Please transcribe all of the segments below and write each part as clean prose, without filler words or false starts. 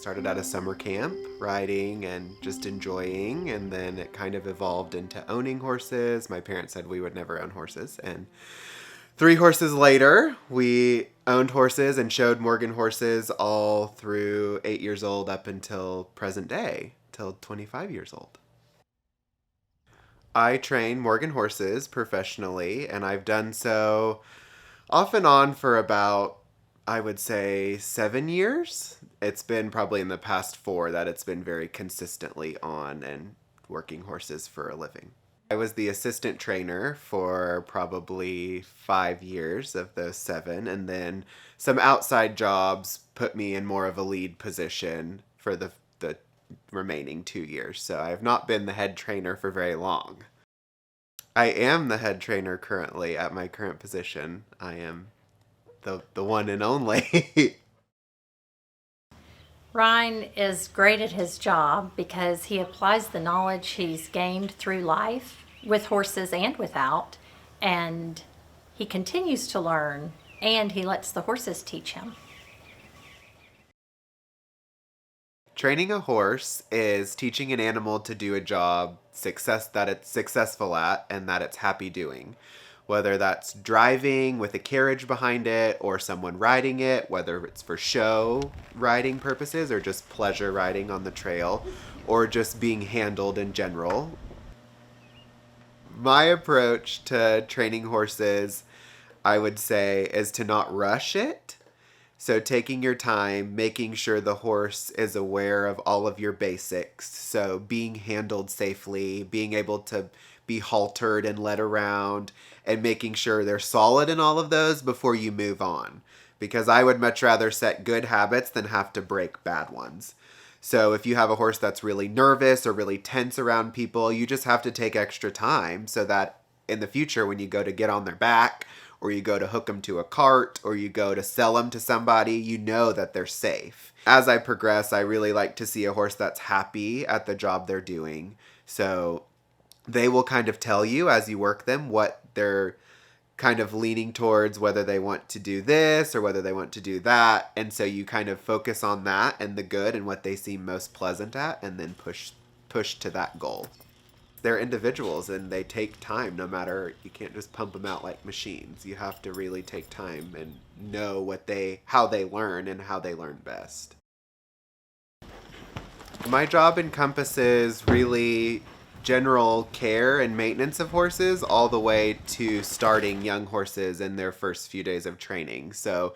started at a summer camp riding and just enjoying, and then it kind of evolved into owning horses. My parents said we would never own horses, and 3 horses later, we owned horses and showed Morgan horses all through 8 years old up until present day, till 25 years old. I train Morgan horses professionally, and I've done so off and on for about, I would say, 7 years. It's been probably in the past 4 that it's been very consistently on and working horses for a living. I was the assistant trainer for probably 5 years of those 7, and then some outside jobs put me in more of a lead position for the remaining 2 years. So I have not been the head trainer for very long. I am the head trainer currently at my current position. I am the one and only. Ryne is great at his job because he applies the knowledge he's gained through life with horses and without, and he continues to learn, and he lets the horses teach him. Training a horse is teaching an animal to do a job that it's successful at and that it's happy doing. Whether that's driving with a carriage behind it or someone riding it, whether it's for show riding purposes or just pleasure riding on the trail, or just being handled in general. My approach to training horses, I would say, is to not rush it. So taking your time, making sure the horse is aware of all of your basics. So being handled safely, being able to be haltered and led around, and making sure they're solid in all of those before you move on. Because I would much rather set good habits than have to break bad ones. So if you have a horse that's really nervous or really tense around people, you just have to take extra time so that in the future when you go to get on their back, or you go to hook them to a cart, or you go to sell them to somebody, you know that they're safe. As I progress, I really like to see a horse that's happy at the job they're doing. So they will kind of tell you as you work them what they're kind of leaning towards, whether they want to do this or whether they want to do that. And so you kind of focus on that and the good and what they seem most pleasant at, and then push to that goal. They're individuals and they take time. No matter, you can't just pump them out like machines. You have to really take time and know how they learn and how they learn best. My job encompasses really general care and maintenance of horses all the way to starting young horses in their first few days of training. So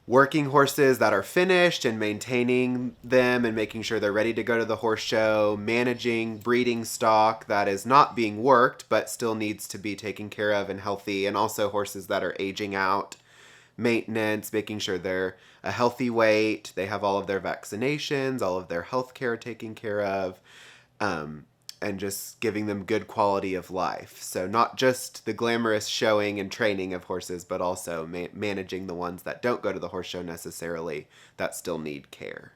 working horses that are finished and maintaining them and making sure they're ready to go to the horse show, managing breeding stock that is not being worked but still needs to be taken care of and healthy, and also horses that are aging out, maintenance, making sure they're a healthy weight, they have all of their vaccinations, all of their health care taken care of, and just giving them good quality of life. So not just the glamorous showing and training of horses, but also managing the ones that don't go to the horse show necessarily that still need care.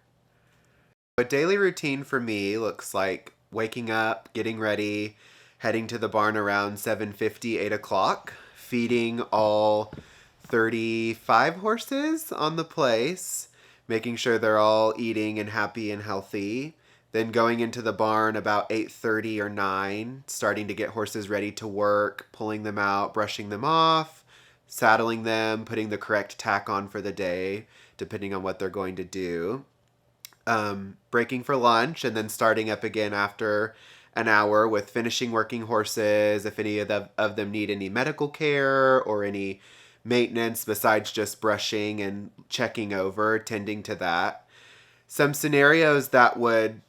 A daily routine for me looks like waking up, getting ready, heading to the barn around 7:50, 8 o'clock, feeding all 35 horses on the place, making sure they're all eating and happy and healthy. Then going into the barn about 8:30 or 9, starting to get horses ready to work, pulling them out, brushing them off, saddling them, putting the correct tack on for the day, depending on what they're going to do. Breaking for lunch, and then starting up again after an hour with finishing working horses, if any of them need any medical care or any maintenance besides just brushing and checking over, tending to that. Some scenarios that would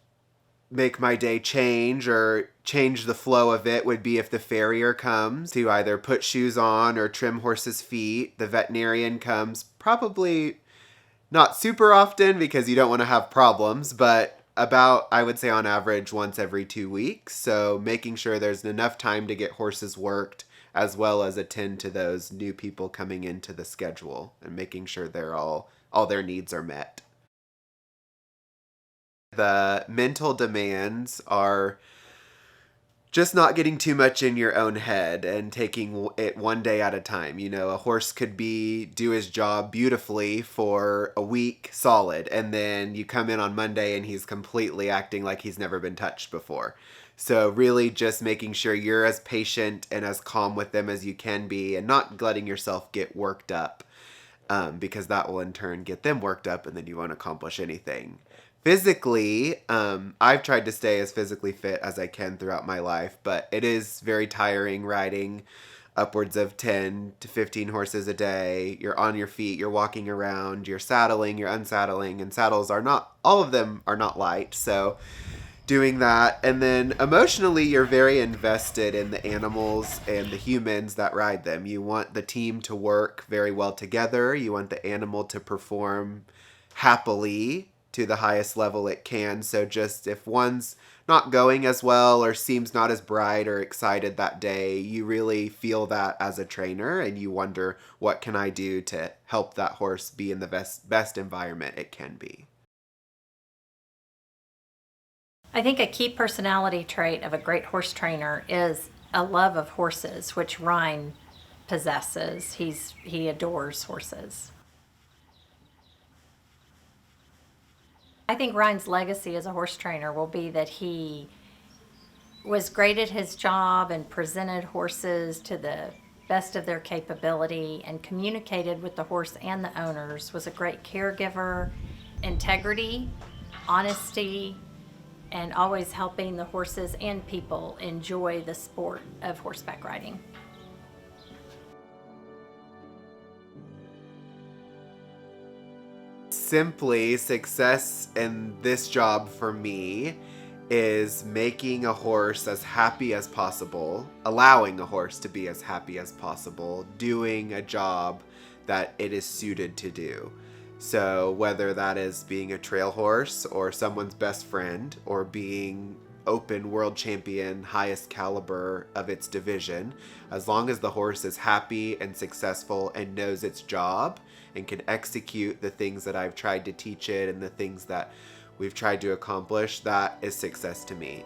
make my day change or change the flow of it would be if the farrier comes to either put shoes on or trim horses' feet. The veterinarian comes probably not super often because you don't want to have problems, but about, I would say on average, once every 2 weeks. So making sure there's enough time to get horses worked as well as attend to those new people coming into the schedule and making sure all their needs are met. The mental demands are just not getting too much in your own head and taking it one day at a time. You know, a horse could do his job beautifully for a week solid, and then you come in on Monday and he's completely acting like he's never been touched before. So really just making sure you're as patient and as calm with them as you can be, and not letting yourself get worked up, because that will in turn get them worked up and then you won't accomplish anything. Physically, I've tried to stay as physically fit as I can throughout my life, but it is very tiring riding upwards of 10 to 15 horses a day. You're on your feet, you're walking around, you're saddling, you're unsaddling, and saddles are not, all of them are not light. So doing that, and then emotionally you're very invested in the animals and the humans that ride them. You want the team to work very well together. You want the animal to perform happily to the highest level it can. So just if one's not going as well or seems not as bright or excited that day, you really feel that as a trainer, and you wonder, what can I do to help that horse be in the best environment it can be? I think a key personality trait of a great horse trainer is a love of horses, which Ryne possesses. He adores horses. I think Ryan's legacy as a horse trainer will be that he was great at his job and presented horses to the best of their capability and communicated with the horse and the owners, was a great caregiver, integrity, honesty, and always helping the horses and people enjoy the sport of horseback riding. Simply, success in this job for me is making a horse as happy as possible, allowing a horse to be as happy as possible, doing a job that it is suited to do. So whether that is being a trail horse or someone's best friend, or being open world champion, highest caliber of its division, as long as the horse is happy and successful and knows its job and can execute the things that I've tried to teach it and the things that we've tried to accomplish, that is success to me.